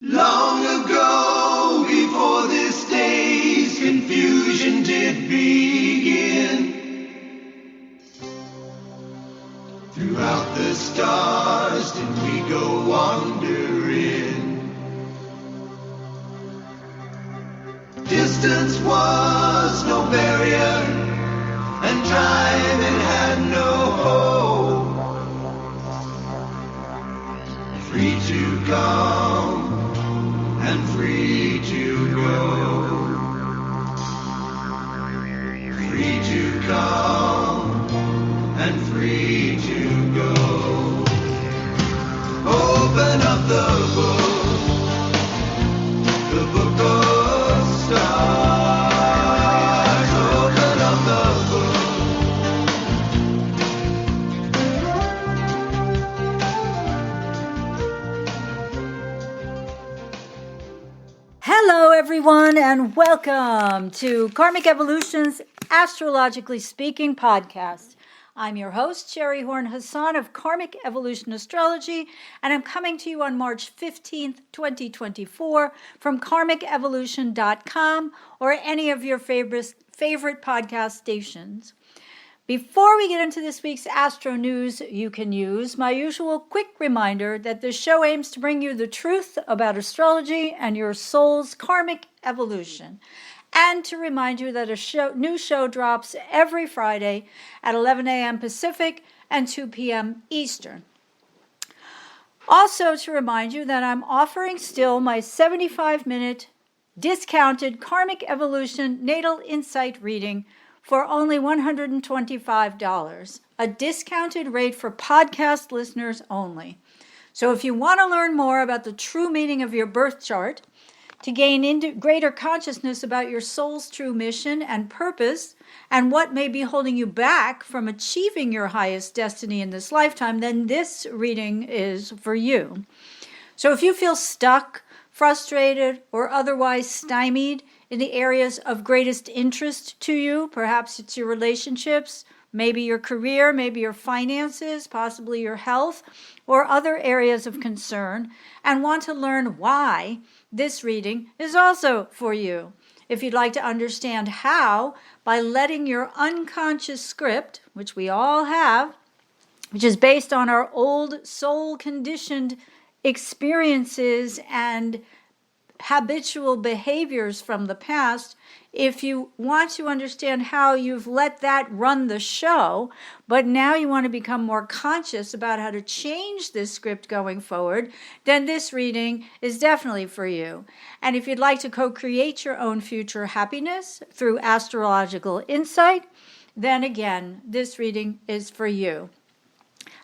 Long ago, before this day's confusion did begin, throughout the stars did we go wandering. Distance was no barrier, and time it had no hope. Free to come and free to go. Free to come and free to go. Open up the book of stars. Open up the Hello, everyone, and welcome to Karmic Evolution's Astrologically Speaking podcast. I'm your host, SHERI HASAN of Karmic Evolution Astrology, and I'm coming to you on March 15th, 2024 from karmicevolution.com or any of your favorite podcast stations. Before we get into this week's Astro News, you can use my usual quick reminder that this show aims to bring you the truth about astrology and your soul's karmic evolution, and to remind you that a new show drops every Friday at 11 a.m. Pacific and 2 p.m. Eastern. Also to remind you that I'm offering still my 75-minute discounted Karmic Evolution Natal Insight reading for only $125, a discounted rate for podcast listeners only. So if you want to learn more about the true meaning of your birth chart, to gain greater consciousness about your soul's true mission and purpose, and what may be holding you back from achieving your highest destiny in this lifetime, then this reading is for you. So if you feel stuck, frustrated, or otherwise stymied in the areas of greatest interest to you, perhaps it's your relationships, maybe your career, maybe your finances, possibly your health, or other areas of concern, and want to learn why, this reading is also for you. If you'd like to understand how, by letting your unconscious script, which we all have, which is based on our old soul-conditioned experiences and habitual behaviors from the past, if you want to understand how you've let that run the show, but now you want to become more conscious about how to change this script going forward, then this reading is definitely for you. And if you'd like to co-create your own future happiness through astrological insight, then again, this reading is for you.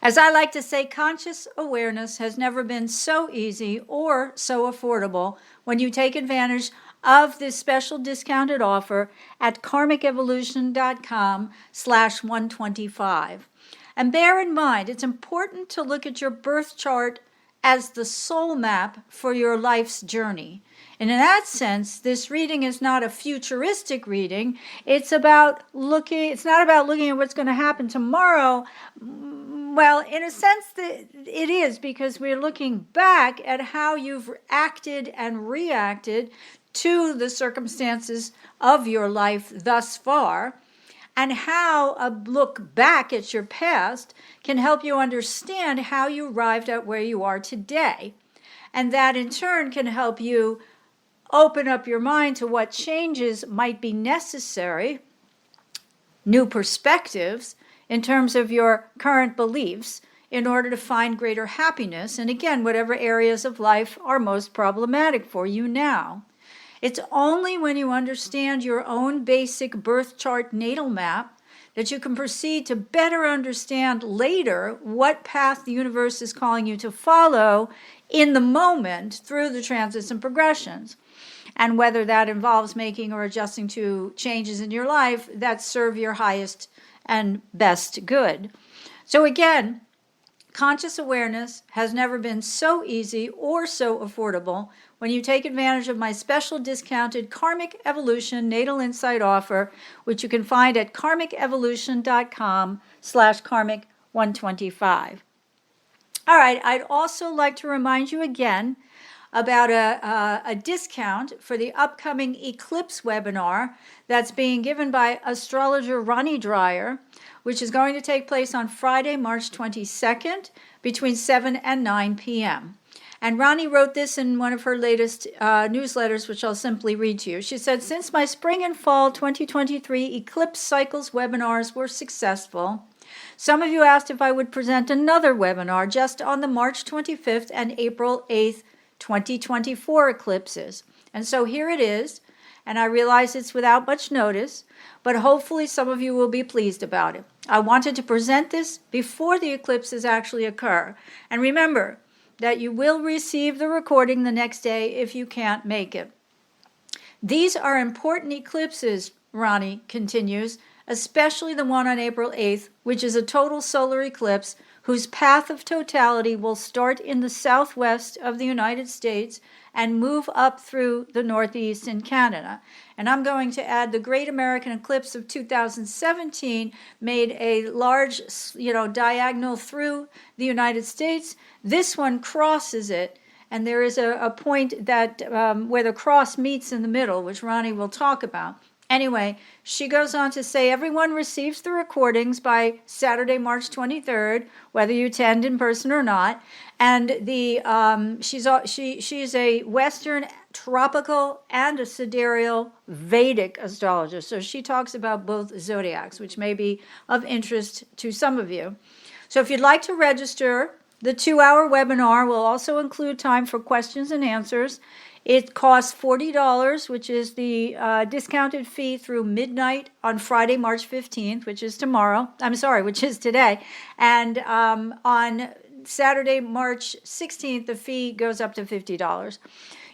As I like to say, conscious awareness has never been so easy or so affordable when you take advantage of this special discounted offer at karmicevolution.com/125. And bear in mind, it's important to look at your birth chart as the soul map for your life's journey. And in that sense, this reading is not a futuristic reading. It's not about looking at what's going to happen tomorrow. Well, in a sense, it is, because we're looking back at how you've acted and reacted to the circumstances of your life thus far, and how a look back at your past can help you understand how you arrived at where you are today. And that in turn can help you open up your mind to what changes might be necessary, new perspectives in terms of your current beliefs, in order to find greater happiness, and again, whatever areas of life are most problematic for you now. It's only when you understand your own basic birth chart natal map that you can proceed to better understand later what path the universe is calling you to follow in the moment through the transits and progressions. And whether that involves making or adjusting to changes in your life that serve your highest and best good. So again, conscious awareness has never been so easy or so affordable when you take advantage of my special discounted Karmic Evolution Natal Insight offer, which you can find at karmicevolution.com/karmic125. All right, I'd also like to remind you again about a discount for the upcoming eclipse webinar that's being given by astrologer Ronnie Dreyer, which is going to take place on Friday, March 22nd, between 7 and 9 p.m. And Ronnie wrote this in one of her latest newsletters, which I'll simply read to you. She said, since my spring and fall 2023 eclipse cycles webinars were successful, some of you asked if I would present another webinar just on the March 25th and April 8th, 2024 eclipses. And so here it is, and I realize it's without much notice, but hopefully some of you will be pleased about it. I wanted to present this before the eclipses actually occur. And remember that you will receive the recording the next day if you can't make it. These are important eclipses, Ronnie continues, especially the one on April 8th, which is a total solar eclipse whose path of totality will start in the southwest of the United States and move up through the northeast in Canada. And I'm going to add the Great American Eclipse of 2017 made a large, diagonal through the United States. This one crosses it, and there is a point that where the cross meets in the middle, which Ronnie will talk about. Anyway, she goes on to say everyone receives the recordings by Saturday, March 23rd, whether you attend in person or not. And she's a Western tropical and a sidereal Vedic astrologist. So she talks about both zodiacs, which may be of interest to some of you. So if you'd like to register, the 2-hour webinar will also include time for questions and answers. It costs $40, which is the discounted fee through midnight on Friday, March 15th, which is today. And on Saturday, March 16th, the fee goes up to $50.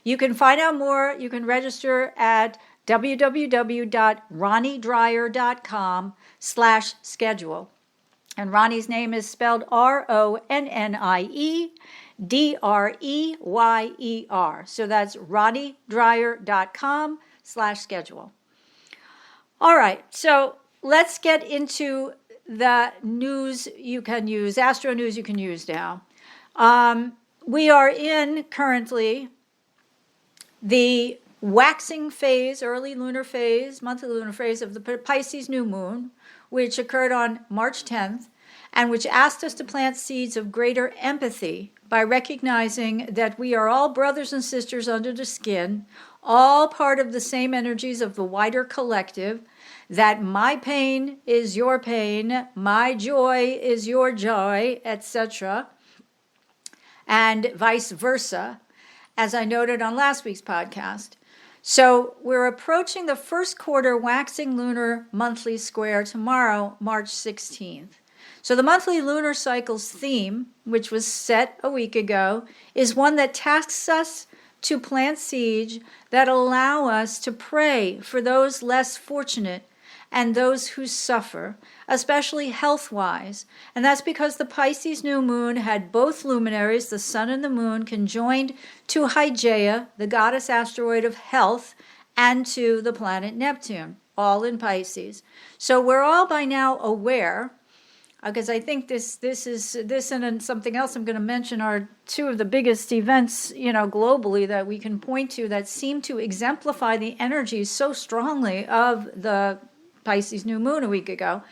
You can find out more. You can register at www.ronniedreyer.com/schedule. And Ronnie's name is spelled RONNIEDREYER. So that's ronniedreyer.com/schedule. All right, so let's get into the news you can use, astro news you can use now. We are in currently the waxing phase, early lunar phase, monthly lunar phase of the Pisces new moon, which occurred on March 10th, and which asked us to plant seeds of greater empathy by recognizing that we are all brothers and sisters under the skin, all part of the same energies of the wider collective, that my pain is your pain, my joy is your joy, etc., and vice versa, as I noted on last week's podcast. So we're approaching the first quarter waxing lunar monthly square tomorrow, March 16th. So the monthly lunar cycle's theme, which was set a week ago, is one that tasks us to plant seeds that allow us to pray for those less fortunate and those who suffer, especially health-wise. And that's because the Pisces new moon had both luminaries, the sun and the moon, conjoined to Hygeia, the goddess asteroid of health, and to the planet Neptune, all in Pisces. So we're all by now aware, because I think this and something else I'm going to mention are two of the biggest events, globally that we can point to that seem to exemplify the energies so strongly of the Pisces new moon a week ago.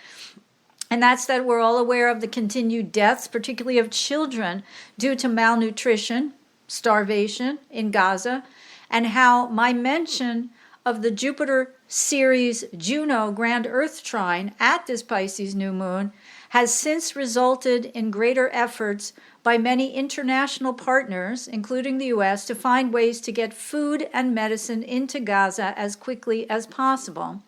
And that's that we're all aware of the continued deaths, particularly of children, due to malnutrition, starvation in Gaza, and how my mention of the Jupiter-Ceres Juno Grand Earth Trine at this Pisces new moon has since resulted in greater efforts by many international partners, including the U.S., to find ways to get food and medicine into Gaza as quickly as possible.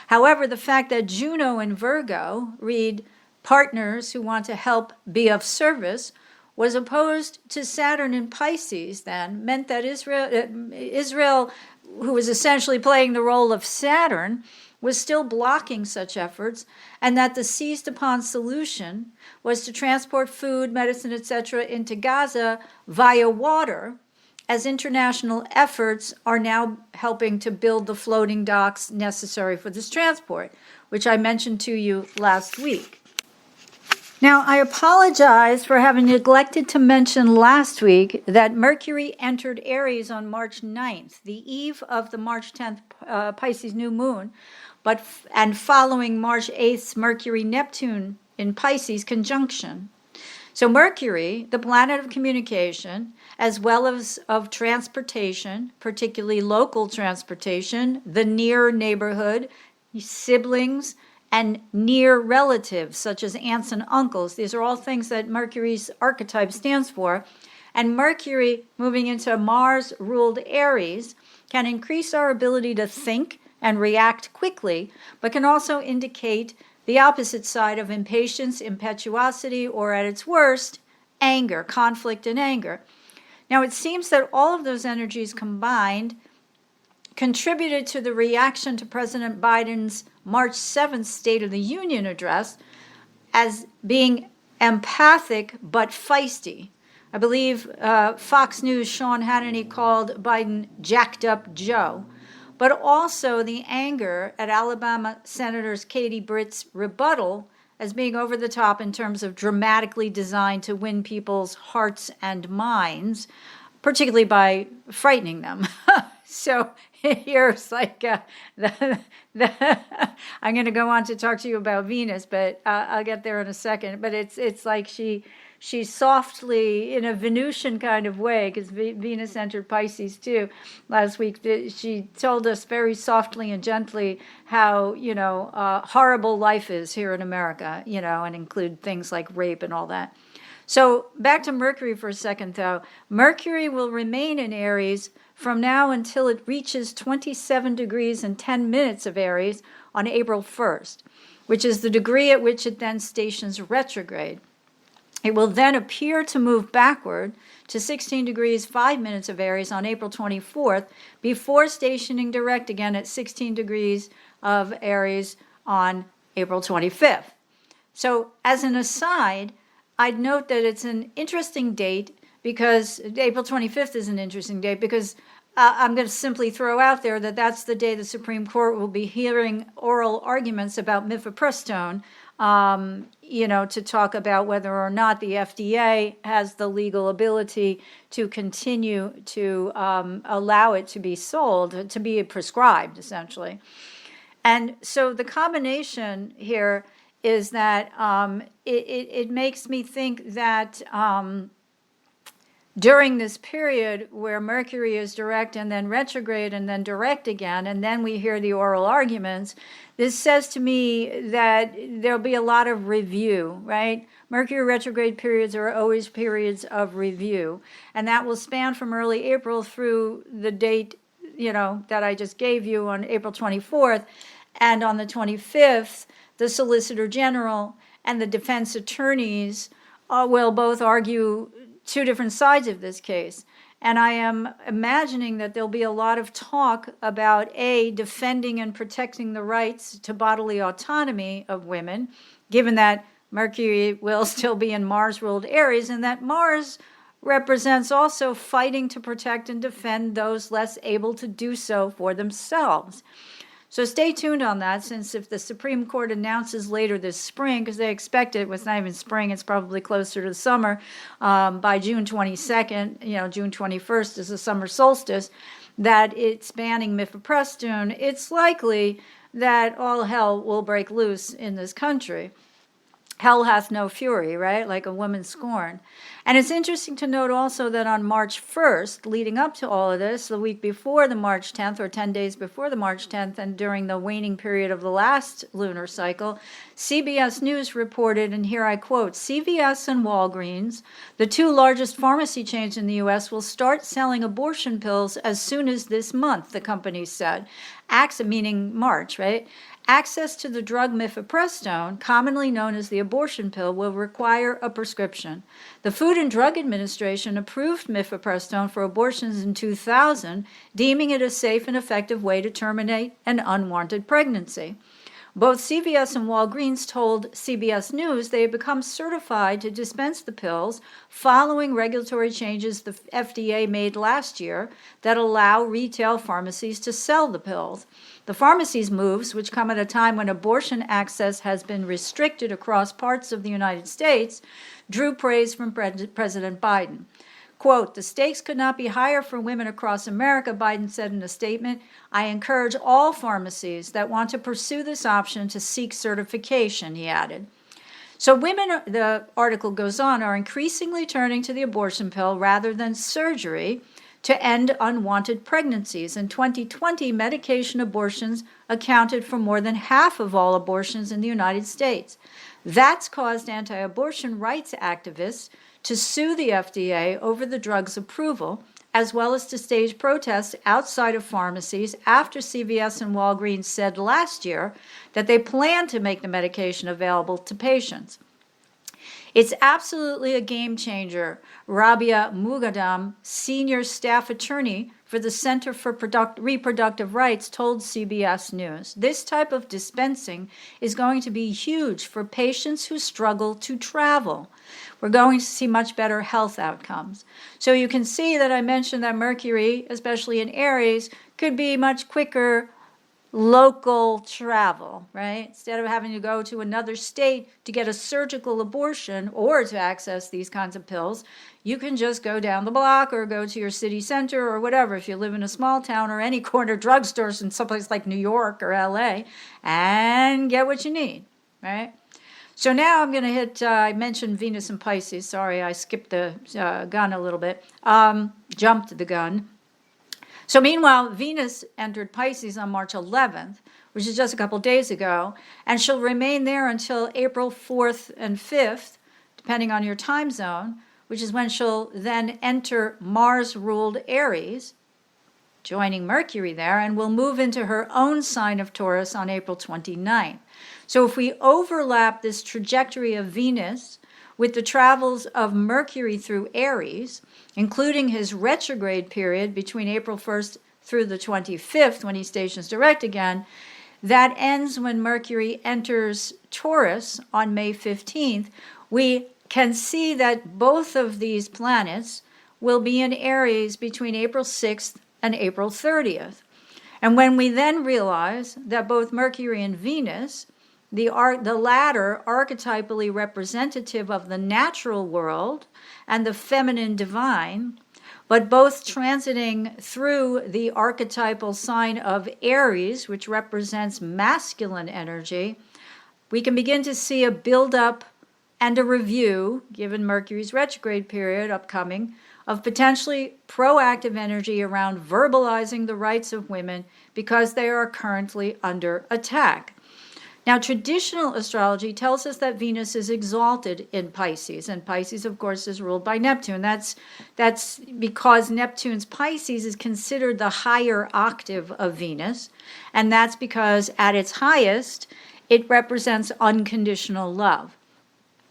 However, the fact that Juno in Virgo, read partners who want to help be of service, was opposed to Saturn in Pisces then, meant that Israel, who was essentially playing the role of Saturn, was still blocking such efforts, and that the seized-upon solution was to transport food, medicine, etc. into Gaza via water, as international efforts are now helping to build the floating docks necessary for this transport, which I mentioned to you last week. Now, I apologize for having neglected to mention last week that Mercury entered Aries on March 9th, the eve of the March 10th Pisces new moon, and following March 8th's Mercury-Neptune in Pisces conjunction. So Mercury, the planet of communication, as well as of transportation, particularly local transportation, the near neighborhood, siblings, and near relatives, such as aunts and uncles. These are all things that Mercury's archetype stands for. And Mercury, moving into Mars-ruled Aries, can increase our ability to think and react quickly, but can also indicate the opposite side of impatience, impetuosity, or at its worst, anger, conflict and anger. Now, it seems that all of those energies combined contributed to the reaction to President Biden's March 7th State of the Union address as being empathic but feisty. I believe Fox News' Sean Hannity called Biden jacked up Joe. But also the anger at Alabama Senators Katie Britt's rebuttal as being over the top in terms of dramatically designed to win people's hearts and minds, particularly by frightening them. So here's like, I'm going to go on to talk to you about Venus, but I'll get there in a second. But it's like she softly, in a Venusian kind of way, because Venus entered Pisces too last week, she told us very softly and gently how, horrible life is here in America, and include things like rape and all that. So back to Mercury for a second, though. Mercury will remain in Aries from now until it reaches 27 degrees and 10 minutes of Aries on April 1st, which is the degree at which it then stations retrograde. It will then appear to move backward to 16 degrees 5 minutes of Aries on April 24th before stationing direct again at 16 degrees of Aries on April 25th. So as an aside, I'd note that it's an interesting date because April 25th is an interesting date because I'm going to simply throw out there that that's the day the Supreme Court will be hearing oral arguments about mifepristone, to talk about whether or not the FDA has the legal ability to continue to allow it to be sold, to be prescribed, essentially. And so the combination here is that it makes me think that during this period where Mercury is direct and then retrograde and then direct again, and then we hear the oral arguments, this says to me that there'll be a lot of review, right? Mercury retrograde periods are always periods of review, and that will span from early April through the date, that I just gave you on April 24th, and on the 25th, the Solicitor General and the defense attorneys will both argue two different sides of this case. And I am imagining that there'll be a lot of talk about, A, defending and protecting the rights to bodily autonomy of women, given that Mercury will still be in Mars-ruled Aries, and that Mars represents also fighting to protect and defend those less able to do so for themselves. So stay tuned on that, since if the Supreme Court announces later this spring, because they expect it, it's not even spring, it's probably closer to the summer, by June 22nd, June 21st is the summer solstice, that it's banning mifepristone, it's likely that all hell will break loose in this country. Hell hath no fury, right? Like a woman scorned. And it's interesting to note also that on March 1st, leading up to all of this, the week before the March 10th, or 10 days before the March 10th, and during the waning period of the last lunar cycle, CBS News reported, and here I quote, CVS and Walgreens, the two largest pharmacy chains in the U.S., will start selling abortion pills as soon as this month, the company said. Meaning March, right? Access to the drug mifepristone, commonly known as the abortion pill, will require a prescription. The Food and Drug Administration approved mifepristone for abortions in 2000, deeming it a safe and effective way to terminate an unwanted pregnancy. Both CVS and Walgreens told CBS News they had become certified to dispense the pills following regulatory changes the FDA made last year that allow retail pharmacies to sell the pills. The pharmacies' moves, which come at a time when abortion access has been restricted across parts of the United States, drew praise from President Biden. Quote, "The stakes could not be higher for women across America," Biden said in a statement. "I encourage all pharmacies that want to pursue this option to seek certification," he added. So women, the article goes on, are increasingly turning to the abortion pill rather than surgery to end unwanted pregnancies. In 2020, medication abortions accounted for more than half of all abortions in the United States. That's caused anti-abortion rights activists to sue the FDA over the drug's approval, as well as to stage protests outside of pharmacies after CVS and Walgreens said last year that they plan to make the medication available to patients. It's absolutely a game changer, Rabia Mugadam, senior staff attorney for the Center for Reproductive Rights, told CBS News. This type of dispensing is going to be huge for patients who struggle to travel. We're going to see much better health outcomes. So you can see that I mentioned that Mercury, especially in Aries, could be much quicker local travel, right? Instead of having to go to another state to get a surgical abortion or to access these kinds of pills, you can just go down the block or go to your city center or whatever, if you live in a small town or any corner drugstores in someplace like New York or LA, and get what you need, right? So now I'm going to hit, I mentioned Venus and Pisces. Sorry, I skipped the gun a little bit, jumped the gun. So meanwhile, Venus entered Pisces on March 11th, which is just a couple days ago, and she'll remain there until April 4th and 5th, depending on your time zone, which is when she'll then enter Mars-ruled Aries, joining Mercury there, and will move into her own sign of Taurus on April 29th. So if we overlap this trajectory of Venus with the travels of Mercury through Aries, including his retrograde period between April 1st through the 25th, when he stations direct again, that ends when Mercury enters Taurus on May 15th, we can see that both of these planets will be in Aries between April 6th and April 30th. And when we then realize that both Mercury and Venus, the latter archetypally representative of the natural world and the feminine divine, but both transiting through the archetypal sign of Aries, which represents masculine energy, we can begin to see a buildup and a review, given Mercury's retrograde period upcoming, of potentially proactive energy around verbalizing the rights of women because they are currently under attack. Now, traditional astrology tells us that Venus is exalted in Pisces, and Pisces, of course, is ruled by Neptune. That's because Neptune's Pisces is considered the higher octave of Venus, and that's because at its highest, it represents unconditional love.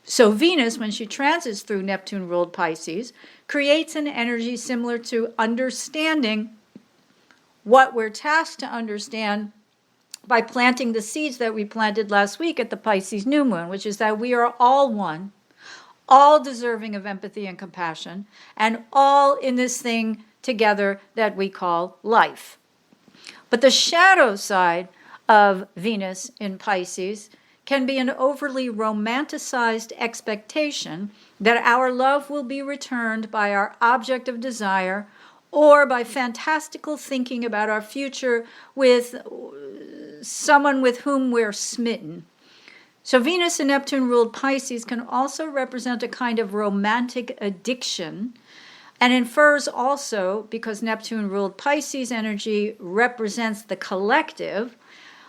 So Venus, when she transits through Neptune-ruled Pisces, creates an energy similar to understanding what we're tasked to understand by planting the seeds that we planted last week at the Pisces new moon, which is that we are all one, all deserving of empathy and compassion, and all in this thing together that we call life. But the shadow side of Venus in Pisces can be an overly romanticized expectation that our love will be returned by our object of desire or by fantastical thinking about our future with someone with whom we're smitten. So Venus and Neptune-ruled Pisces can also represent a kind of romantic addiction, and infers also, because Neptune-ruled Pisces energy represents the collective,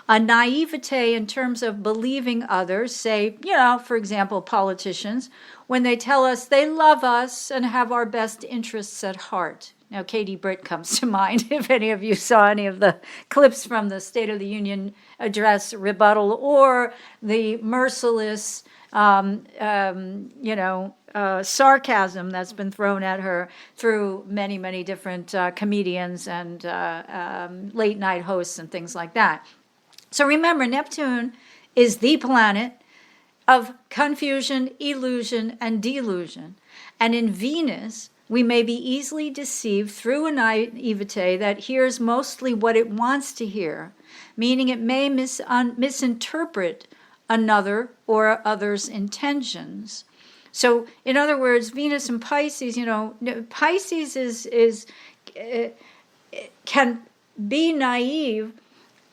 a naivete in terms of believing others, say, for example, politicians, when they tell us they love us and have our best interests at heart. Now, Katie Britt comes to mind, if any of you saw any of the clips from the State of the Union address rebuttal or the merciless, sarcasm that's been thrown at her through many, many different comedians and late-night hosts and things like that. So remember, Neptune is the planet of confusion, illusion, and delusion. And in Venus, we may be easily deceived through a naivete that hears mostly what it wants to hear, meaning it may misinterpret another or other's intentions. So, in other words, Venus and Pisces, Pisces can be naive,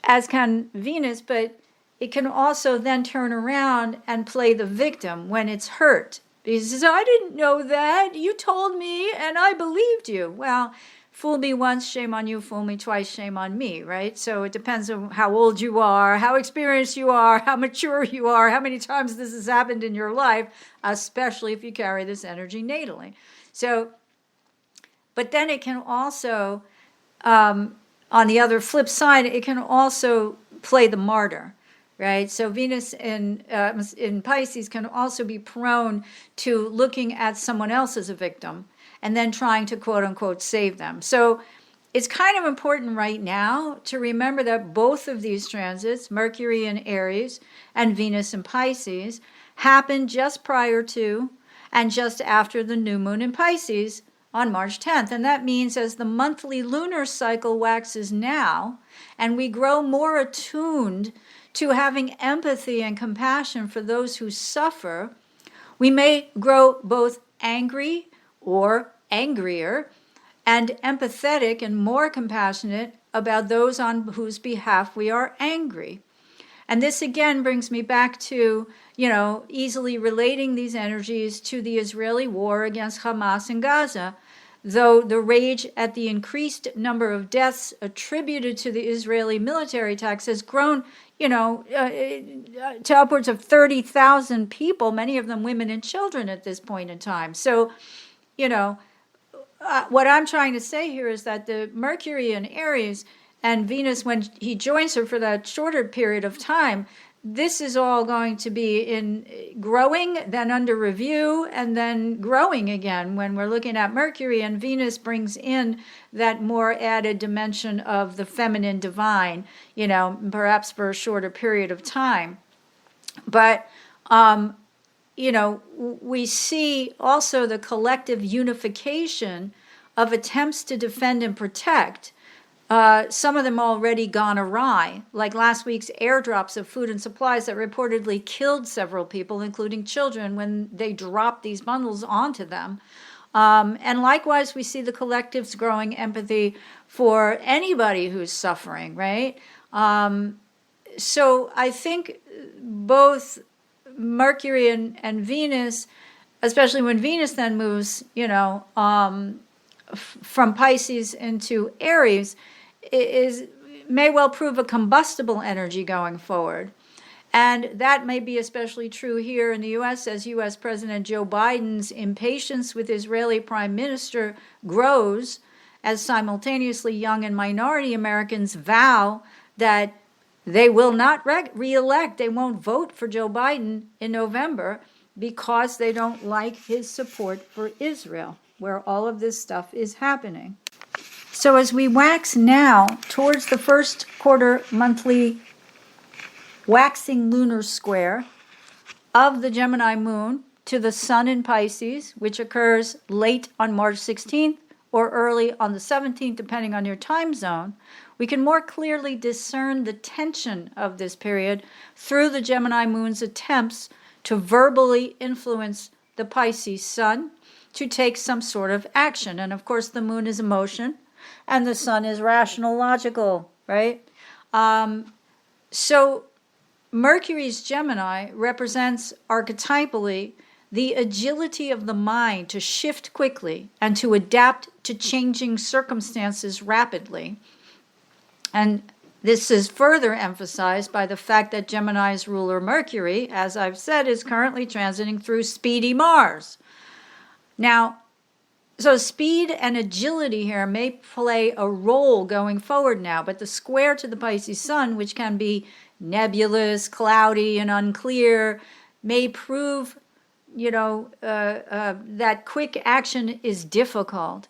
as can Venus, but it can also then turn around and play the victim when it's hurt. Because it says, I didn't know that. You told me and I believed you. Well, fool me once, shame on you. Fool me twice, shame on me, right? So it depends on how old you are, how experienced you are, how mature you are, how many times this has happened in your life, especially if you carry this energy natally. So, but then it can also, on the other flip side, it can also play the martyr. Right, so Venus in Pisces can also be prone to looking at someone else as a victim and then trying to quote unquote save them. So it's kind of important right now to remember that both of these transits, Mercury in Aries and Venus in Pisces, happen just prior to and just after the new moon in Pisces on March 10th. And that means as the monthly lunar cycle waxes now and we grow more attuned to having empathy and compassion for those who suffer, we may grow both angry or angrier and empathetic and more compassionate about those on whose behalf we are angry. And this again brings me back to, easily relating these energies to the Israeli war against Hamas in Gaza. Though the rage at the increased number of deaths attributed to the Israeli military attacks has grown, to upwards of 30,000 people, many of them women and children at this point in time. So, what I'm trying to say here is that the Mercury in Aries and Venus, when he joins her for that shorter period of time, this is all going to be in growing, then under review, and then growing again when we're looking at Mercury, and Venus brings in that more added dimension of the feminine divine, perhaps for a shorter period of time. But, we see also the collective unification of attempts to defend and protect. Some of them already gone awry, like last week's airdrops of food and supplies that reportedly killed several people, including children, when they dropped these bundles onto them. And likewise, we see the collective's growing empathy for anybody who's suffering, right? So I think both Mercury and Venus, especially when Venus then moves, from Pisces into Aries, may well prove a combustible energy going forward. And that may be especially true here in the U.S. as U.S. President Joe Biden's impatience with Israeli Prime Minister grows, as simultaneously young and minority Americans vow that they will not re-elect, they won't vote for Joe Biden in November because they don't like his support for Israel, where all of this stuff is happening. So as we wax now towards the first quarter monthly waxing lunar square of the Gemini moon to the sun in Pisces, which occurs late on March 16th or early on the 17th, depending on your time zone, we can more clearly discern the tension of this period through the Gemini moon's attempts to verbally influence the Pisces sun to take some sort of action. And of course, the moon is emotion and the sun is rational, logical, right? So Mercury's Gemini represents archetypally the agility of the mind to shift quickly and to adapt to changing circumstances rapidly. And this is further emphasized by the fact that Gemini's ruler Mercury, as I've said, is currently transiting through speedy Mars. Now, so speed and agility here may play a role going forward now, but the square to the Pisces sun, which can be nebulous, cloudy, and unclear, may prove, that quick action is difficult.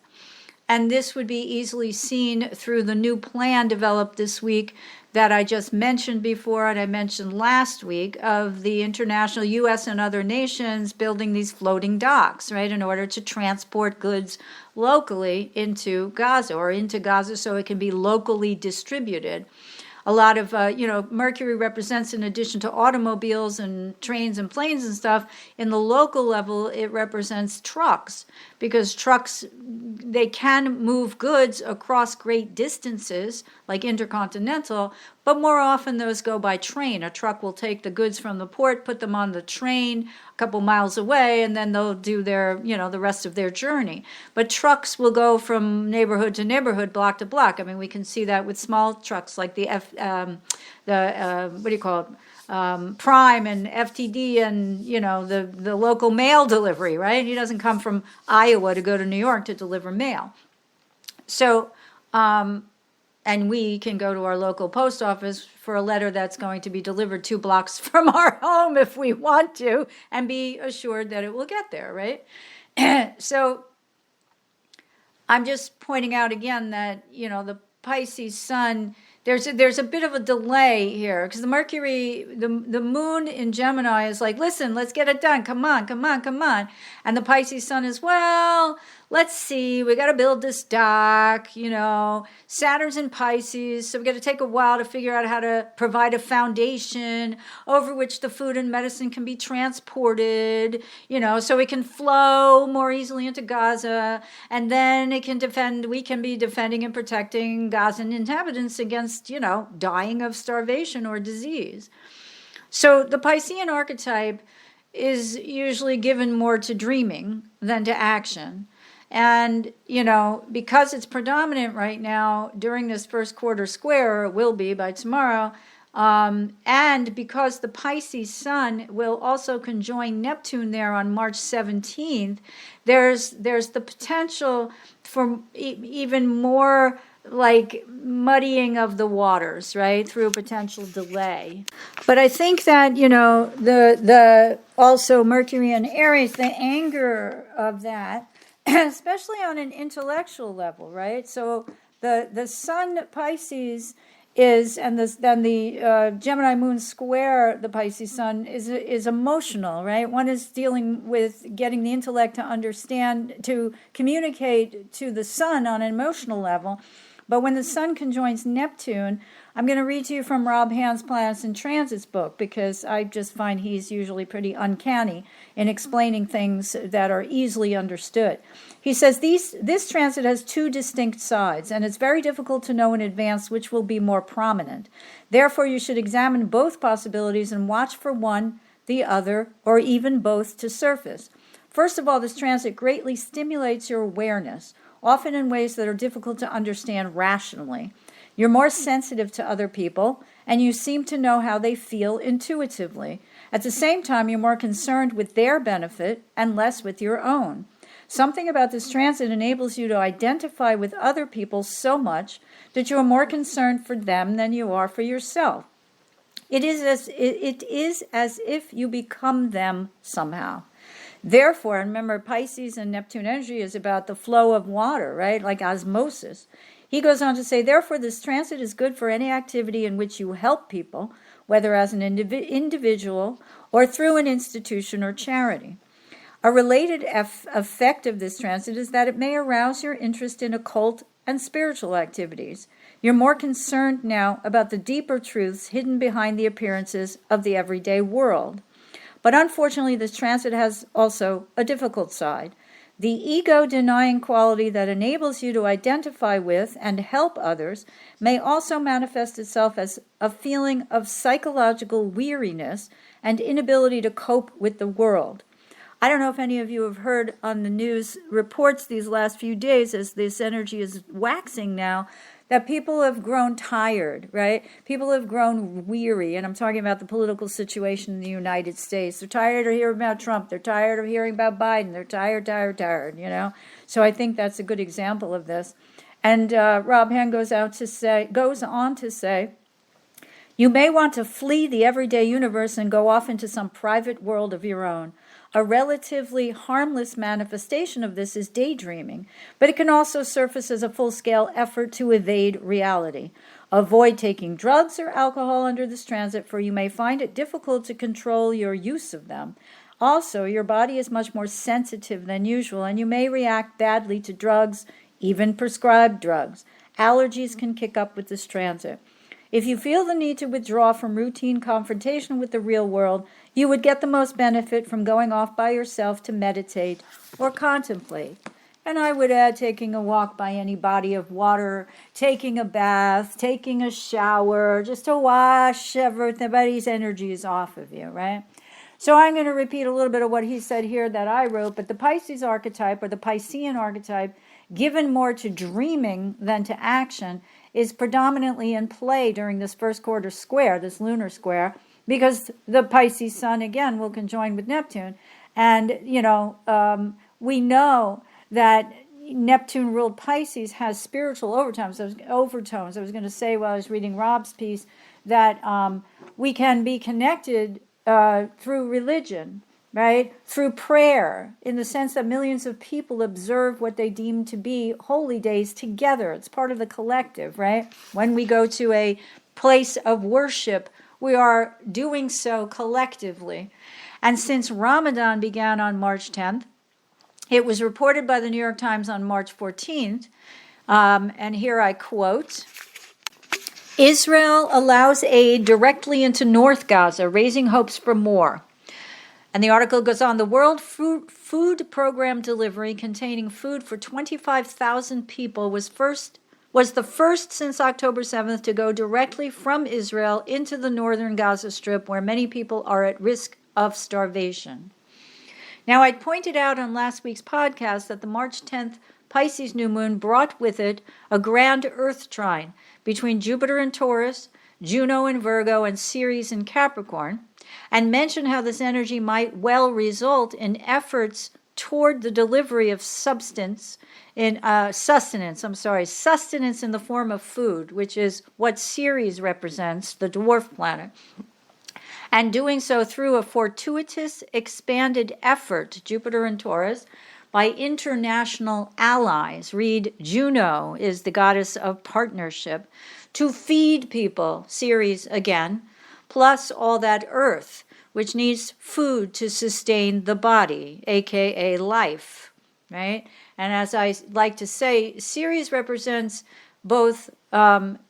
And this would be easily seen through the new plan developed this week that I just mentioned before and I mentioned last week of the international U.S. and other nations building these floating docks, right, in order to transport goods locally into Gaza so it can be locally distributed. A lot of, Mercury represents, in addition to automobiles and trains and planes and stuff, in the local level, it represents trucks, because trucks, they can move goods across great distances, like intercontinental, but more often those go by train. A truck will take the goods from the port, put them on the train a couple miles away, and then they'll do their, the rest of their journey. But trucks will go from neighborhood to neighborhood, block to block. I mean, we can see that with small trucks like the Prime and FTD and, the local mail delivery, right? He doesn't come from Iowa to go to New York to deliver mail. So, and we can go to our local post office for a letter that's going to be delivered 2 blocks from our home if we want to, and be assured that it will get there, right? So I'm just pointing out again that, the Pisces sun, there's a bit of a delay here, because the Mercury, the moon in Gemini is like, listen, let's get it done. Come on. And the Pisces sun is, well, let's see, we got to build this dock, Saturn's in Pisces, so we got to take a while to figure out how to provide a foundation over which the food and medicine can be transported, so it can flow more easily into Gaza, and then we can be defending and protecting Gazan inhabitants against, dying of starvation or disease. So the Piscean archetype is usually given more to dreaming than to action. And, because it's predominant right now during this first quarter square, or it will be by tomorrow, and because the Pisces sun will also conjoin Neptune there on March 17th, there's the potential for even more like muddying of the waters, right, through a potential delay. But I think that, the also Mercury and Aries, the anger of that, especially on an intellectual level, right? So the sun Pisces is, and then the Gemini moon square the Pisces sun is emotional, right? One is dealing with getting the intellect to understand, to communicate to the sun on an emotional level. But when the sun conjoins Neptune, I'm going to read to you from Rob Hand's Planets and Transits book, because I just find he's usually pretty uncanny in explaining things that are easily understood. He says this transit has 2 distinct sides, and it's very difficult to know in advance which will be more prominent. Therefore, you should examine both possibilities and watch for one, the other, or even both to surface. First of all, this transit greatly stimulates your awareness, often in ways that are difficult to understand rationally. You're more sensitive to other people, and you seem to know how they feel intuitively. At the same time, you're more concerned with their benefit and less with your own. Something about this transit enables you to identify with other people so much that you are more concerned for them than you are for yourself. It is as if you become them somehow. Therefore, remember, Pisces and Neptune energy is about the flow of water, right? Like osmosis. He goes on to say, therefore, this transit is good for any activity in which you help people, whether as an individual or through an institution or charity. A related effect of this transit is that it may arouse your interest in occult and spiritual activities. You're more concerned now about the deeper truths hidden behind the appearances of the everyday world. But unfortunately, this transit has also a difficult side. The ego-denying quality that enables you to identify with and help others may also manifest itself as a feeling of psychological weariness and inability to cope with the world. I don't know if any of you have heard on the news reports these last few days, as this energy is waxing now, that people have grown tired, right? People have grown weary, and I'm talking about the political situation in the United States. They're tired of hearing about Trump. They're tired of hearing about Biden. They're tired, So I think that's a good example of this. And Rob Hand goes on to say, you may want to flee the everyday universe and go off into some private world of your own. A relatively harmless manifestation of this is daydreaming, but it can also surface as a full-scale effort to evade reality. Avoid taking drugs or alcohol under this transit, for you may find it difficult to control your use of them. Also, your body is much more sensitive than usual, and you may react badly to drugs, even prescribed drugs. Allergies can kick up with this transit. If you feel the need to withdraw from routine confrontation with the real world, you would get the most benefit from going off by yourself to meditate or contemplate. And I would add taking a walk by any body of water, taking a bath, taking a shower, just to wash everybody's energies off of you, right? So I'm going to repeat a little bit of what he said here that I wrote, but the Pisces archetype, or the Piscean archetype, given more to dreaming than to action, is predominantly in play during this first quarter square, this lunar square, because the Pisces sun, again, will conjoin with Neptune. And, we know that Neptune-ruled Pisces has spiritual overtones. I was going to say while I was reading Rob's piece that we can be connected through religion, right? Through prayer, in the sense that millions of people observe what they deem to be holy days together. It's part of the collective, right? When we go to a place of worship, we are doing so collectively. And since Ramadan began on March 10th, it was reported by the New York Times on March 14th, and here I quote, Israel allows aid directly into North Gaza, raising hopes for more. And the article goes on, the World Food Program delivery containing food for 25,000 people was the first since October 7th to go directly from Israel into the northern Gaza Strip, where many people are at risk of starvation. Now, I pointed out on last week's podcast that the March 10th Pisces new moon brought with it a grand Earth trine between Jupiter in Taurus, Juno in Virgo, and Ceres in Capricorn, and mentioned how this energy might well result in efforts toward the delivery of sustenance in the form of food, which is what Ceres represents, the dwarf planet. And doing so through a fortuitous, expanded effort, Jupiter and Taurus, by international allies. Read, Juno is the goddess of partnership, to feed people, Ceres again, plus all that earth, which needs food to sustain the body, aka life, right? And as I like to say, Ceres represents both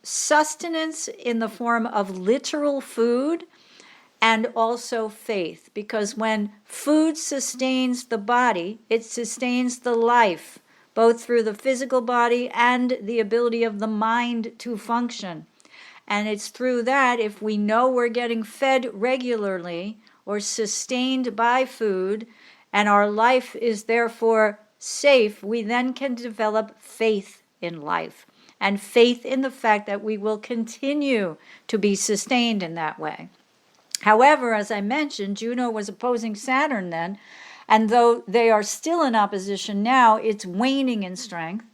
sustenance in the form of literal food and also faith, because when food sustains the body, it sustains the life, both through the physical body and the ability of the mind to function. And it's through that, if we know we're getting fed regularly or sustained by food, and our life is therefore safe, we then can develop faith in life, and faith in the fact that we will continue to be sustained in that way. However, as I mentioned, Juno was opposing Saturn then, and though they are still in opposition now, it's waning in strength,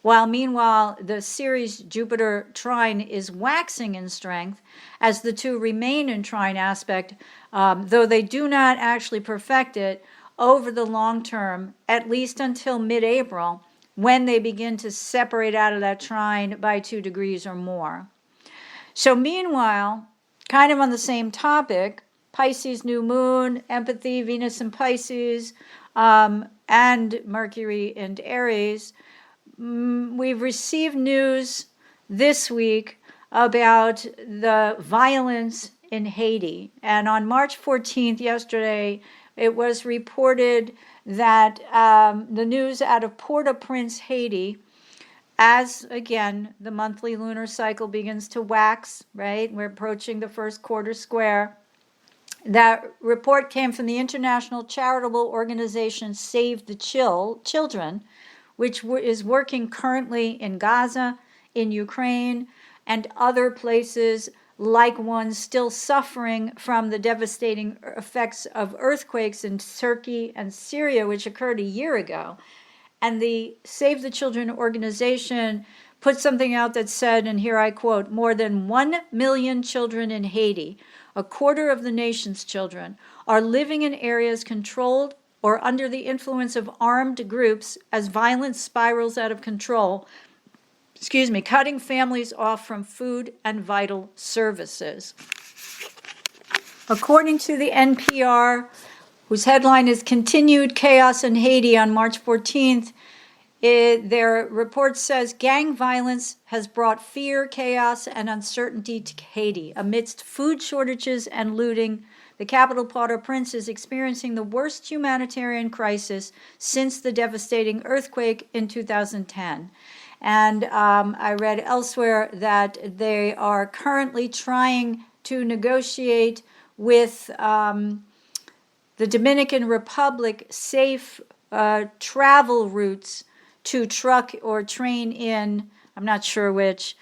while meanwhile the Ceres Jupiter trine is waxing in strength as the two remain in trine aspect, though they do not actually perfect it over the long term, at least until mid-April, when they begin to separate out of that trine by 2 degrees or more. So meanwhile, kind of on the same topic, Pisces new moon, empathy, Venus in Pisces, and Mercury and Aries. We've received news this week about the violence in Haiti. And on March 14th, yesterday, it was reported that the news out of Port-au-Prince, Haiti, as, again, the monthly lunar cycle begins to wax, right? We're approaching the first quarter square. That report came from the international charitable organization Save the Children, which is working currently in Gaza, in Ukraine, and other places like one still suffering from the devastating effects of earthquakes in Turkey and Syria, which occurred a year ago. And the Save the Children organization put something out that said, and here I quote, more than 1 million children in Haiti a quarter of the nation's children, are living in areas controlled or under the influence of armed groups as violence spirals out of control, cutting families off from food and vital services. According to the NPR, whose headline is Continued Chaos in Haiti on March 14th, their report says gang violence has brought fear, chaos, and uncertainty to Haiti. Amidst food shortages and looting, the capital, Port-au-Prince, is experiencing the worst humanitarian crisis since the devastating earthquake in 2010. And I read elsewhere that they are currently trying to negotiate with the Dominican Republic safe travel routes to truck or train in, I'm not sure which,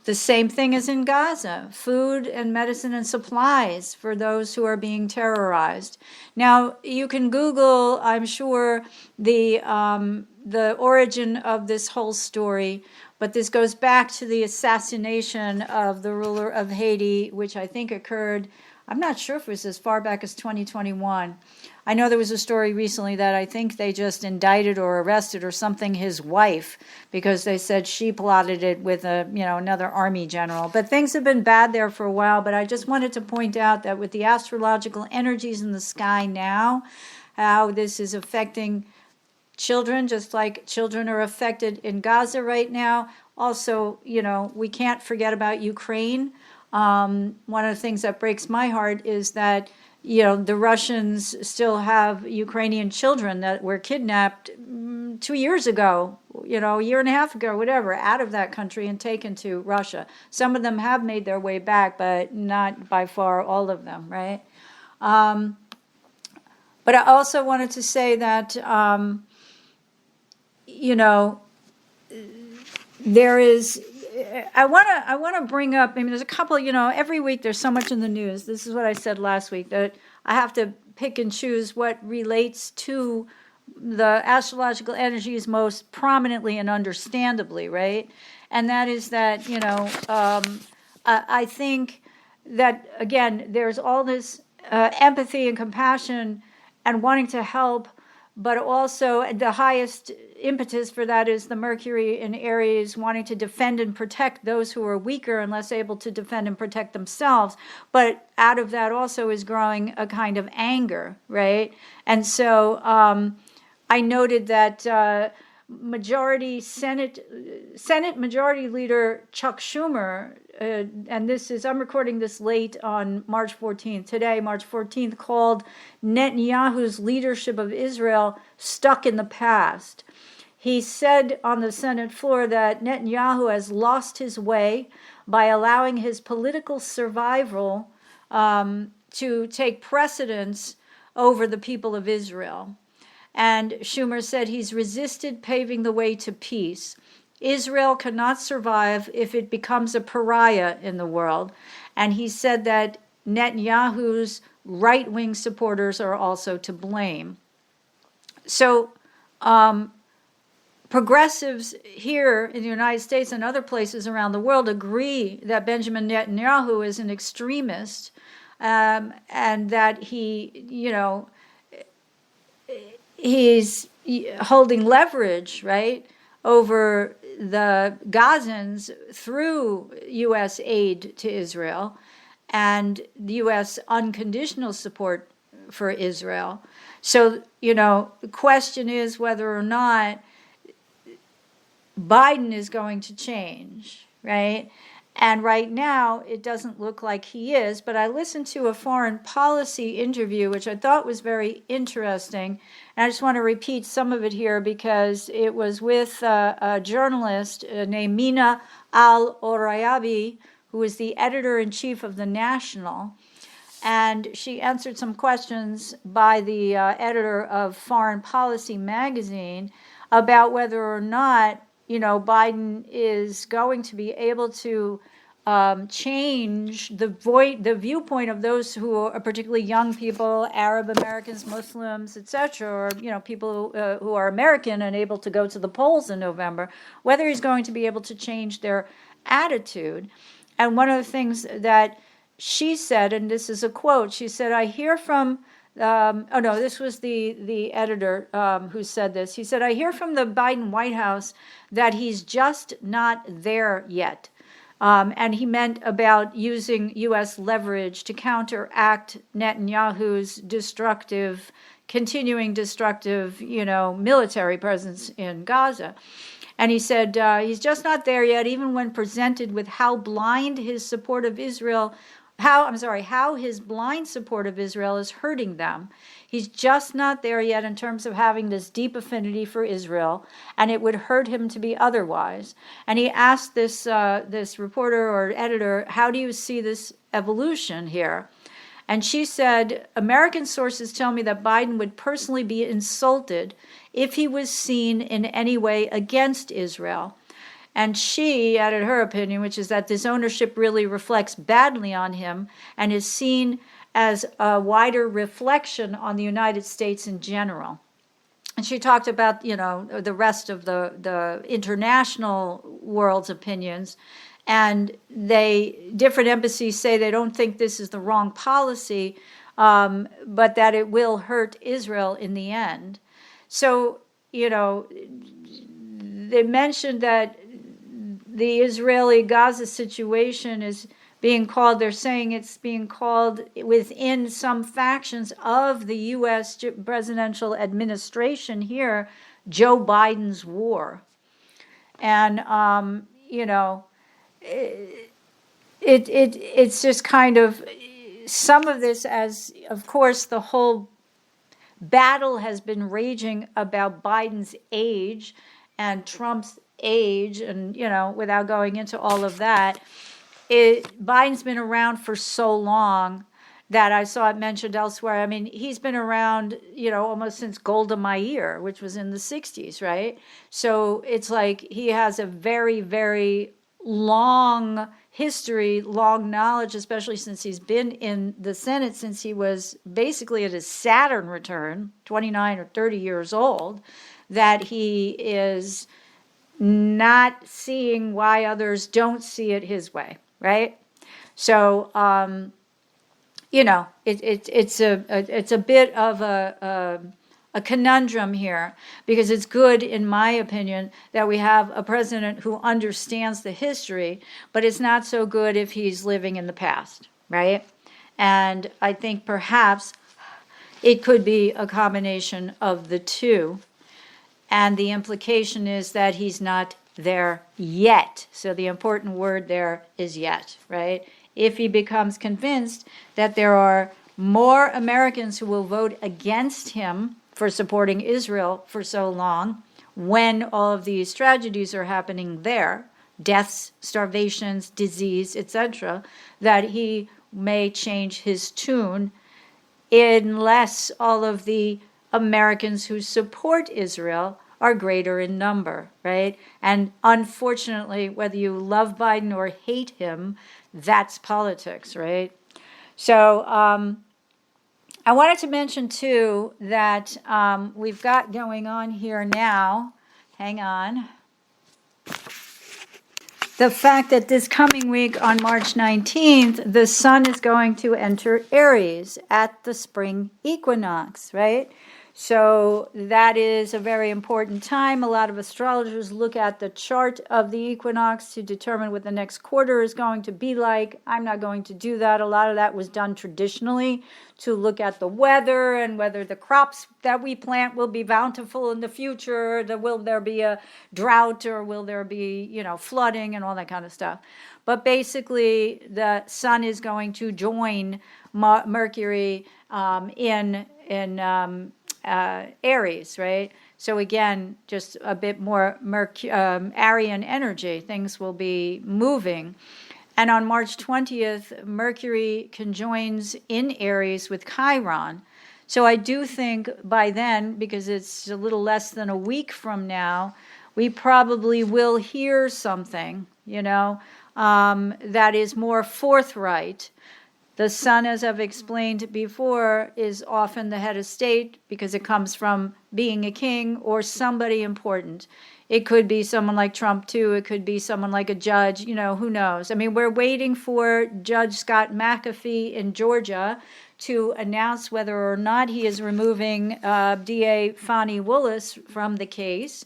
the same thing as in Gaza, food and medicine and supplies for those who are being terrorized. Now, you can Google, I'm sure, the origin of this whole story, but this goes back to the assassination of the ruler of Haiti, which I think occurred, I'm not sure if it was as far back as 2021. I know there was a story recently that I think they just indicted or arrested or something his wife because they said she plotted it with another army general. But things have been bad there for a while. But I just wanted to point out that with the astrological energies in the sky now, how this is affecting children, just like children are affected in Gaza right now. Also, we can't forget about Ukraine. One of the things that breaks my heart is that the Russians still have Ukrainian children that were kidnapped 2 years ago, a year and a half ago, whatever, out of that country and taken to Russia. Some of them have made their way back, but not by far all of them, right? But I also wanted to say that, there is... I want to bring up, there's a couple, every week there's so much in the news. This is what I said last week, that I have to pick and choose what relates to the astrological energies most prominently and understandably, right? And that is that, I think that, again, there's all this empathy and compassion and wanting to help, but also the highest impetus for that is the Mercury in Aries wanting to defend and protect those who are weaker and less able to defend and protect themselves. But out of that also is growing a kind of anger, right? And so I noted that Senate Majority Leader Chuck Schumer, and I'm recording this late on March 14th, today, March 14th, called Netanyahu's leadership of Israel stuck in the past. He said on the Senate floor that Netanyahu has lost his way by allowing his political survival to take precedence over the people of Israel. And Schumer said he's resisted paving the way to peace. Israel cannot survive if it becomes a pariah in the world. And he said that Netanyahu's right-wing supporters are also to blame. So progressives here in the United States and other places around the world agree that Benjamin Netanyahu is an extremist and that he's holding leverage, right, over the Gazans through U.S. aid to Israel and the U.S. unconditional support for Israel. So, the question is whether or not Biden is going to change, right? And right now, it doesn't look like he is. But I listened to a foreign policy interview, which I thought was very interesting. And I just want to repeat some of it here because it was with a journalist named Mina Al-Orayabi, who is the editor-in-chief of The National. And she answered some questions by the editor of Foreign Policy magazine about whether or not Biden is going to be able to change the viewpoint of those who are particularly young people, Arab Americans, Muslims, etc., or people who are American and able to go to the polls in November, whether he's going to be able to change their attitude. And one of the things that she said, and this is a quote, she said, I hear from, oh no, this was the editor who said this. He said, I hear from the Biden White House that he's just not there yet. And he meant about using U.S. leverage to counteract Netanyahu's continuing destructive, military presence in Gaza. And he said he's just not there yet, even when presented with how his support of Israel, how his blind support of Israel is hurting them. He's just not there yet in terms of having this deep affinity for Israel, and it would hurt him to be otherwise. And he asked this reporter or editor, how do you see this evolution here? And she said, American sources tell me that Biden would personally be insulted if he was seen in any way against Israel. And she added her opinion, which is that this ownership really reflects badly on him and is seen as a wider reflection on the United States in general. And she talked about, the rest of the international world's opinions. And different embassies say they don't think this is the wrong policy, but that it will hurt Israel in the end. So, they mentioned that the Israeli-Gaza situation is being called, they're saying it's being called within some factions of the U.S. presidential administration here, Joe Biden's war. And, it's just kind of some of this, as of course the whole battle has been raging about Biden's age and Trump's age, and without going into all of that, Biden's been around for so long that I saw it mentioned elsewhere. I mean, he's been around, almost since Golda Meir, which was in the 60s, right? So it's like he has a very, very long history, long knowledge, especially since he's been in the Senate since he was basically at his Saturn return, 29 or 30 years old, that he is not seeing why others don't see it his way, right? So, it's a bit of a conundrum here, because it's good, in my opinion, that we have a president who understands the history, but it's not so good if he's living in the past, right? And I think perhaps it could be a combination of the two. And the implication is that he's not there yet. So the important word there is yet, right? If he becomes convinced that there are more Americans who will vote against him for supporting Israel for so long, when all of these tragedies are happening there, deaths, starvations, disease, etc., that he may change his tune, unless all of the Americans who support Israel are greater in number, right? And unfortunately, whether you love Biden or hate him, that's politics, right? So I wanted to mention, too, that we've got going on here now, hang on, the fact that this coming week on March 19th, the sun is going to enter Aries at the spring equinox, right? So that is a very important time. A lot of astrologers look at the chart of the equinox to determine what the next quarter is going to be like. I'm not going to do that. A lot of that was done traditionally to look at the weather and whether the crops that we plant will be bountiful in the future. Will there be a drought, or will there be, flooding and all that kind of stuff. But basically, the sun is going to join Mercury in Aries, right? So again, just a bit more Aryan energy. Things will be moving. And on March 20th, Mercury conjoins in Aries with Chiron. So I do think by then, because it's a little less than a week from now, we probably will hear something, that is more forthright. The sun, as I've explained before, is often the head of state because it comes from being a king or somebody important It could be someone like Trump, too. It could be someone like a judge. Who knows? I mean, we're waiting for Judge Scott McAfee in Georgia to announce whether or not he is removing DA Fani Willis from the case.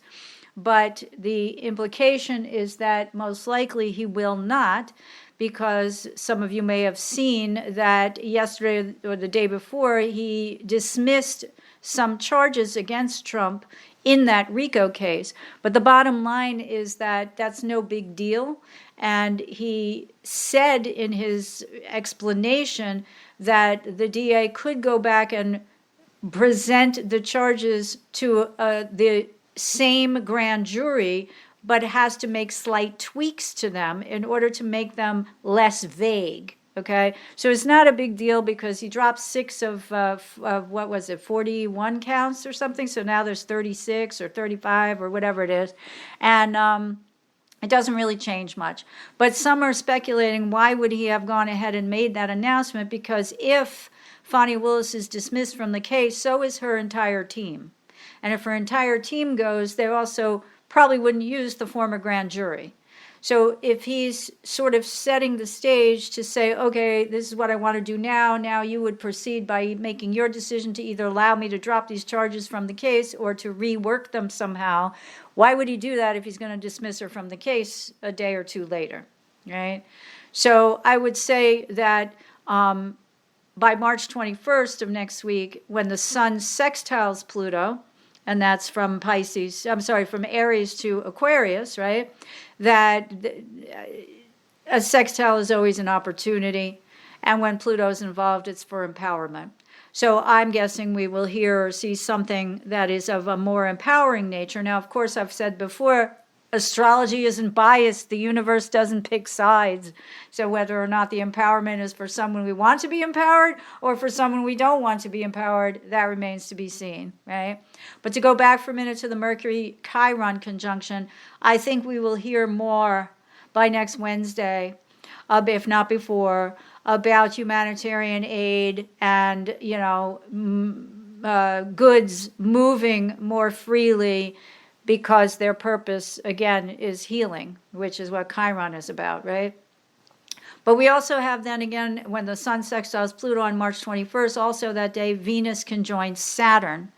But the implication is that most likely he will not, because some of you may have seen that yesterday or the day before, he dismissed some charges against Trump in that RICO case. But the bottom line is that that's no big deal. And he said in his explanation that the DA could go back and present the charges to the same grand jury, but has to make slight tweaks to them in order to make them less vague. Okay, so it's not a big deal because he dropped 6 of what was it, 41 counts or something. So now there's 36 or 35 or whatever it is, and it doesn't really change much. But some are speculating, why would he have gone ahead and made that announcement? Because if Fani Willis is dismissed from the case, so is her entire team. And if her entire team goes, they also probably wouldn't use the former grand jury. So if he's sort of setting the stage to say, okay, this is what I want to do now you would proceed by making your decision to either allow me to drop these charges from the case or to rework them somehow. Why would he do that if he's going to dismiss her from the case a day or two later, right? So I would say that by March 21st of next week, when the sun sextiles Pluto, and that's from from Aries to Aquarius, right? That a sextile is always an opportunity. And when Pluto's involved, it's for empowerment. So I'm guessing we will hear or see something that is of a more empowering nature. Now, of course, I've said before, astrology isn't biased. The universe doesn't pick sides. So whether or not the empowerment is for someone we want to be empowered or for someone we don't want to be empowered, that remains to be seen, right? But to go back for a minute to the Mercury-Chiron conjunction, I think we will hear more by next Wednesday, if not before, about humanitarian aid and, goods moving more freely, because their purpose, again, is healing, which is what Chiron is about, right? But we also have then again, when the sun sextiles Pluto on March 21st, also that day, Venus conjoins Saturn,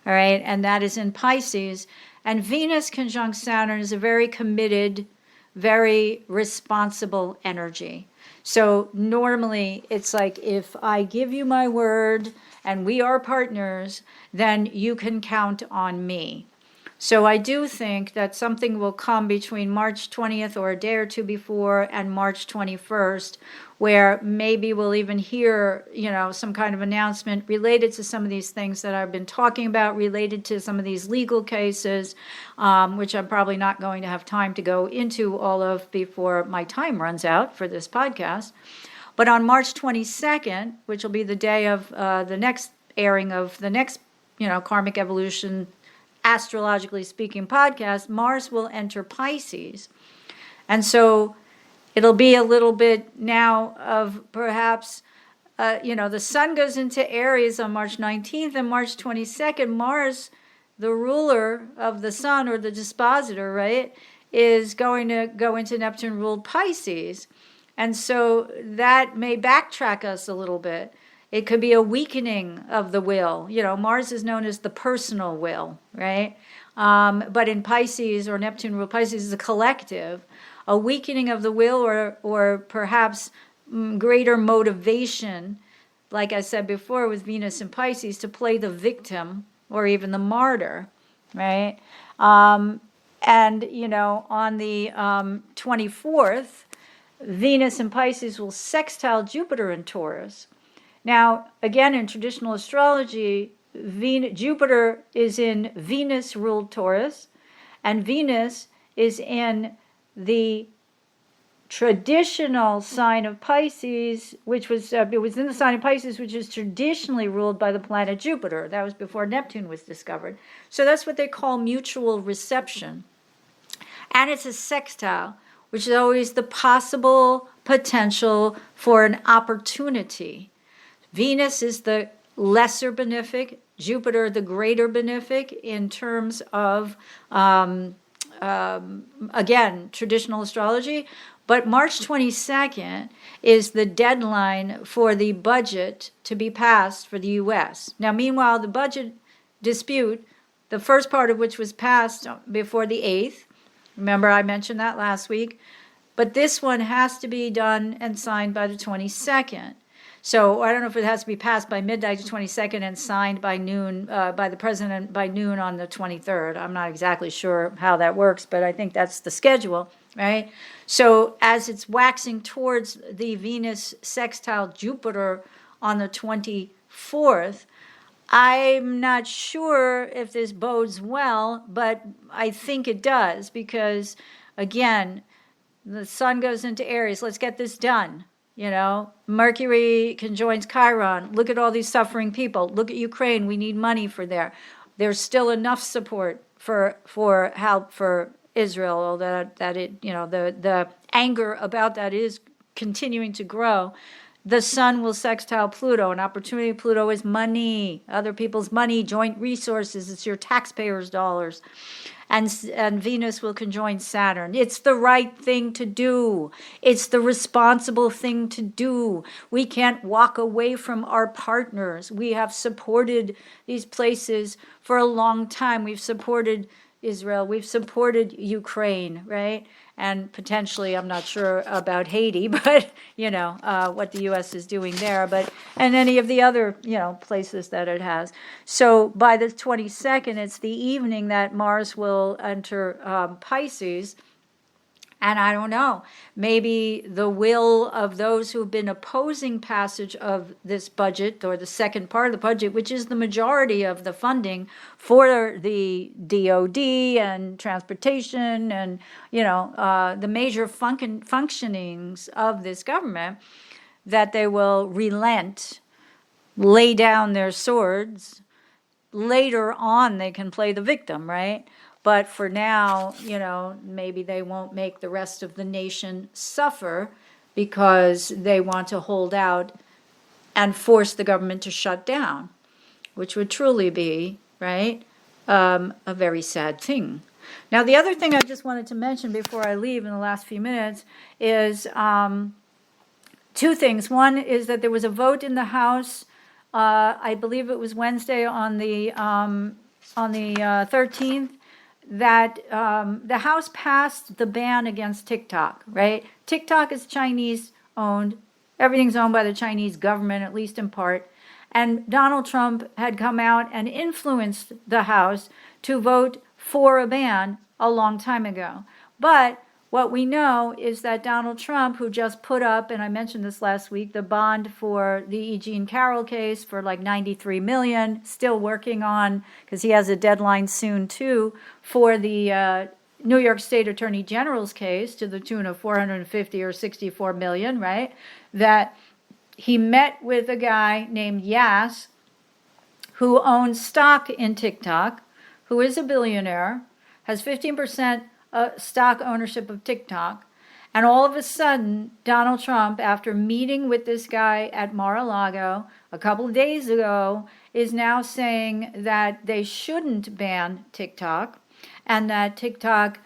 all right? And that is in Pisces. And Venus conjunct Saturn is a very committed, very responsible energy. So normally it's like, if I give you my word and we are partners, then you can count on me. So I do think that something will come between March 20th or a day or two before and March 21st, where maybe we'll even hear, some kind of announcement related to some of these things that I've been talking about, related to some of these legal cases, which I'm probably not going to have time to go into all of before my time runs out for this podcast. But on March 22nd, which will be the day of the next airing of the next, Karmic Evolution, astrologically speaking podcast, Mars will enter Pisces. And so it'll be a little bit now of perhaps, the sun goes into Aries on March 19th, and March 22nd, Mars, the ruler of the sun, or the dispositor, right, is going to go into Neptune-ruled Pisces. And so that may backtrack us a little bit. It could be a weakening of the will. Mars is known as the personal will, right? But in Pisces, or Neptune-ruled Pisces, is a collective. A weakening of the will, or perhaps greater motivation, like I said before with Venus and Pisces, to play the victim or even the martyr, right? And, on the 24th, Venus and Pisces will sextile Jupiter in Taurus. Now, again, in traditional astrology, Jupiter is in Venus-ruled Taurus, and Venus is in the traditional sign of Pisces, which was it was in the sign of Pisces, which is traditionally ruled by the planet Jupiter. That was before Neptune was discovered. So that's what they call mutual reception. And it's a sextile, which is always the possible potential for an opportunity. Venus is the lesser benefic, Jupiter the greater benefic in terms of again, traditional astrology. But March 22nd is the deadline for the budget to be passed for the U.S. Now, meanwhile, the budget dispute, the first part of which was passed before the 8th, remember I mentioned that last week, but this one has to be done and signed by the 22nd. So I don't know if it has to be passed by midnight the 22nd and signed by noon, by the president by noon on the 23rd. I'm not exactly sure how that works, but I think that's the schedule, right? So as it's waxing towards the Venus sextile Jupiter on the 24th, I'm not sure if this bodes well, but I think it does because, again, the sun goes into Aries. Let's get this done. You know, Mercury conjoins Chiron. Look at all these suffering people. Look at Ukraine. We need money for there. There's still enough support for help for Israel, although that it, you know, the anger about that is continuing to grow. The sun will sextile Pluto. An opportunity of Pluto is money, other people's money, joint resources. It's your taxpayers' dollars. And Venus will conjoin Saturn. It's the right thing to do. It's the responsible thing to do. We can't walk away from our partners. We have supported these places for a long time. We've supported Israel. We've supported Ukraine, right? And potentially, I'm not sure about Haiti, but, you know, what the U.S. is doing there, but, and any of the other, you know, places that it has. So by the 22nd, it's the evening that Mars will enter Pisces. And I don't know, maybe the will of those who've been opposing passage of this budget, or the second part of the budget, which is the majority of the funding for the DOD and transportation and, you know, the major functionings of this government, that they will relent, lay down their swords. Later on, they can play the victim, right? But for now, you know, maybe they won't make the rest of the nation suffer because they want to hold out and force the government to shut down, which would truly be, right, a very sad thing. Now, the other thing I just wanted to mention before I leave in the last few minutes is two things. One is that there was a vote in the House, I believe it was Wednesday on the 13th, that the House passed the ban against TikTok, right? TikTok is Chinese owned. Everything's owned by the Chinese government, at least in part. And Donald Trump had come out and influenced the House to vote for a ban a long time ago. But what we know is that Donald Trump, who just put up, and I mentioned this last week, the bond for the E. Jean Carroll case for like $93 million, still working on, because he has a deadline soon too, for the New York State Attorney General's case to the tune of $450 or $64 million, right? That he met with a guy named Yas, who owns stock in TikTok, who is a billionaire, has 15% stock ownership of TikTok. And all of a sudden, Donald Trump, after meeting with this guy at Mar-a-Lago a couple of days ago, is now saying that they shouldn't ban TikTok, and that TikTok,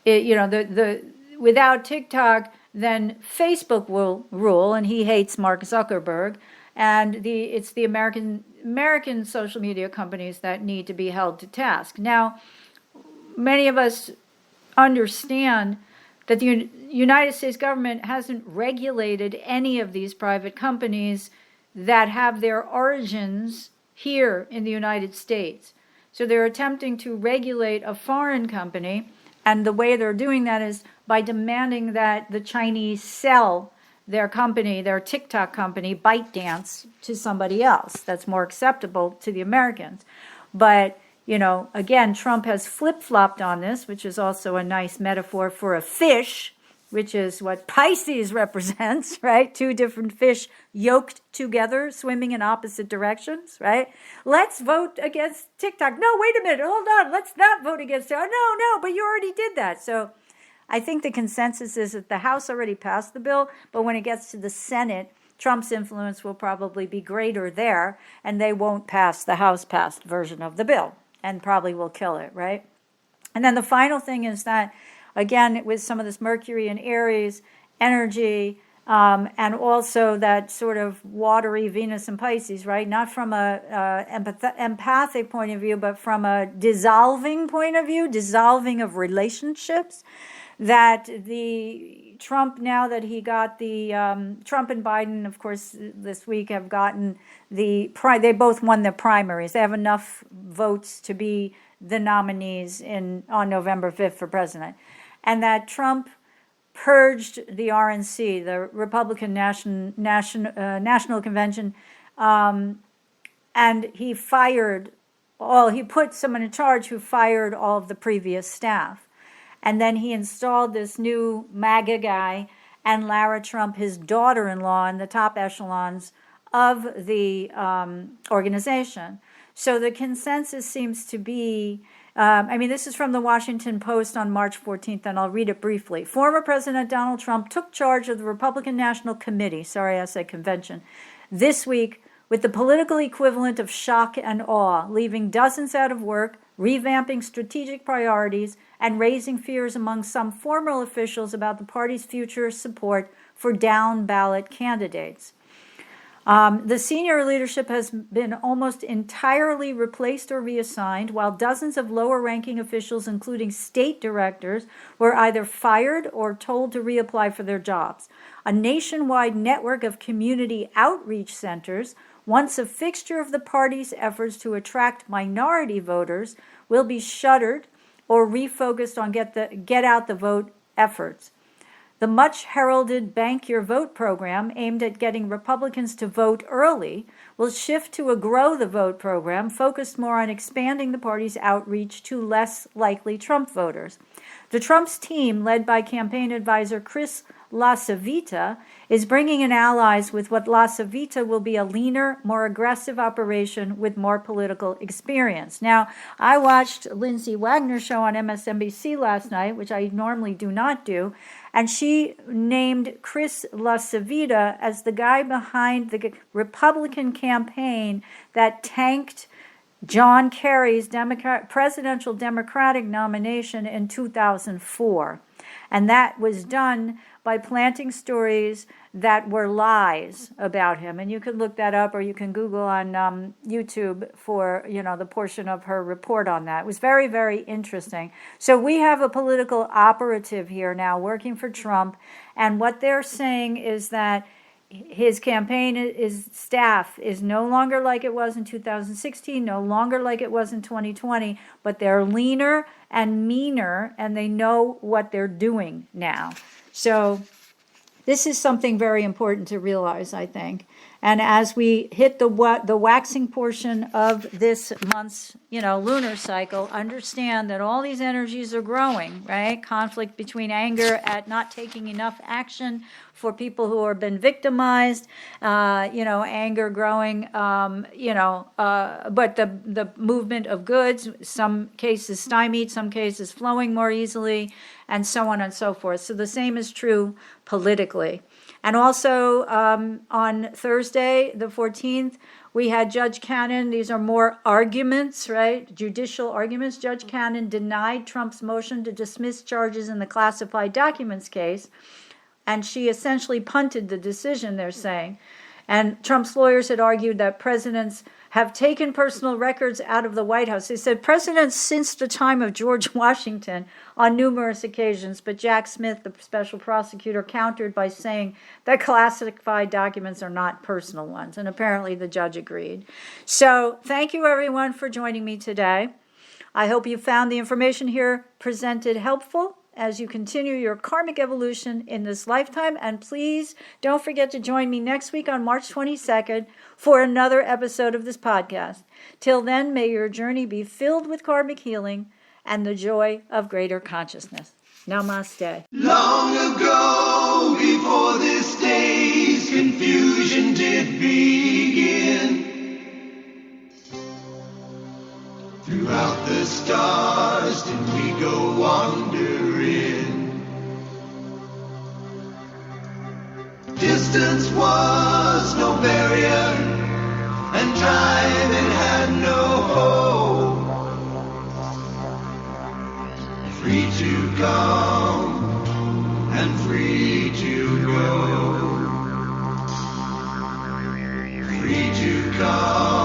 without TikTok, then Facebook will rule, and he hates Mark Zuckerberg, and it's the American social media companies that need to be held to task. Now, many of us understand that the United States government hasn't regulated any of these private companies that have their origins here in the United States. So they're attempting to regulate a foreign company, and the way they're doing that is by demanding that the Chinese sell their company, their TikTok company, ByteDance, to somebody else. That's more acceptable to the Americans. But you know, again, Trump has flip-flopped on this, which is also a nice metaphor for a fish, which is what Pisces represents, right? Two different fish yoked together, swimming in opposite directions, right? Let's vote against TikTok. No, wait a minute, hold on. Let's not vote against it. Oh, no, but you already did that. So I think the consensus is that the House already passed the bill, but when it gets to the Senate, Trump's influence will probably be greater there, and they won't pass the House-passed version of the bill, and probably will kill it, right? And then the final thing is that, again, with some of this Mercury and Aries energy, and also that sort of watery Venus and Pisces, right? Not from a empathic point of view, but from a dissolving point of view, dissolving of relationships. That the Trump, now that he got the Trump and Biden, of course, this week have gotten they both won their primaries. They have enough votes to be the nominees on November 5th for president, and that Trump purged the RNC, the Republican National Convention, and he put someone in charge who fired all of the previous staff. And then he installed this new MAGA guy and Lara Trump, his daughter-in-law, in the top echelons of the organization. So the consensus seems to be, this is from the Washington Post on March 14th, and I'll read it briefly. Former President Donald Trump took charge of the Republican National Committee, sorry I said convention, this week with the political equivalent of shock and awe, leaving dozens out of work, revamping strategic priorities, and raising fears among some former officials about the party's future support for down-ballot candidates. The senior leadership has been almost entirely replaced or reassigned, while dozens of lower-ranking officials, including state directors, were either fired or told to reapply for their jobs. A nationwide network of community outreach centers, once a fixture of the party's efforts to attract minority voters, will be shuttered or refocused on get out the vote efforts. The much-heralded Bank Your Vote program, aimed at getting Republicans to vote early, will shift to a Grow the Vote program, focused more on expanding the party's outreach to less likely Trump voters. The Trump's team, led by campaign advisor Chris LaCivita, is bringing in allies with what LaCivita will be a leaner, more aggressive operation with more political experience. Now, I watched Lindsay Wagner's show on MSNBC last night, which I normally do not do, and she named Chris LaCivita as the guy behind the Republican campaign that tanked John Kerry's presidential Democratic nomination in 2004. And that was done by planting stories that were lies about him. And you can look that up, or you can Google on YouTube for, the portion of her report on that. It was very, very interesting. So we have a political operative here now working for Trump. And what they're saying is that his campaign, his staff, is no longer like it was in 2016, no longer like it was in 2020, but they're leaner and meaner, and they know what they're doing now. So this is something very important to realize, I think. And as we hit the waxing portion of this month's, lunar cycle, understand that all these energies are growing, right? Conflict between anger at not taking enough action for people who have been victimized, anger growing, but the movement of goods, some cases stymied, some cases flowing more easily, and so on and so forth. So the same is true politically. And also on Thursday, the 14th, we had Judge Cannon. These are more arguments, right? Judicial arguments. Judge Cannon denied Trump's motion to dismiss charges in the classified documents case. And she essentially punted the decision, they're saying. And Trump's lawyers had argued that presidents have taken personal records out of the White House. They said presidents since the time of George Washington on numerous occasions, but Jack Smith, the special prosecutor, countered by saying that classified documents are not personal ones, and apparently the judge agreed. So thank you, everyone, for joining me today. I hope you found the information here presented helpful as you continue your karmic evolution in this lifetime. And please don't forget to join me next week on March 22nd for another episode of this podcast. Till then, may your journey be filled with karmic healing and the joy of greater consciousness. Namaste. Long ago, before this day's confusion did begin, throughout the stars did we go wandering. Distance was no barrier, and time it had no hope. come and free to go. Free to come.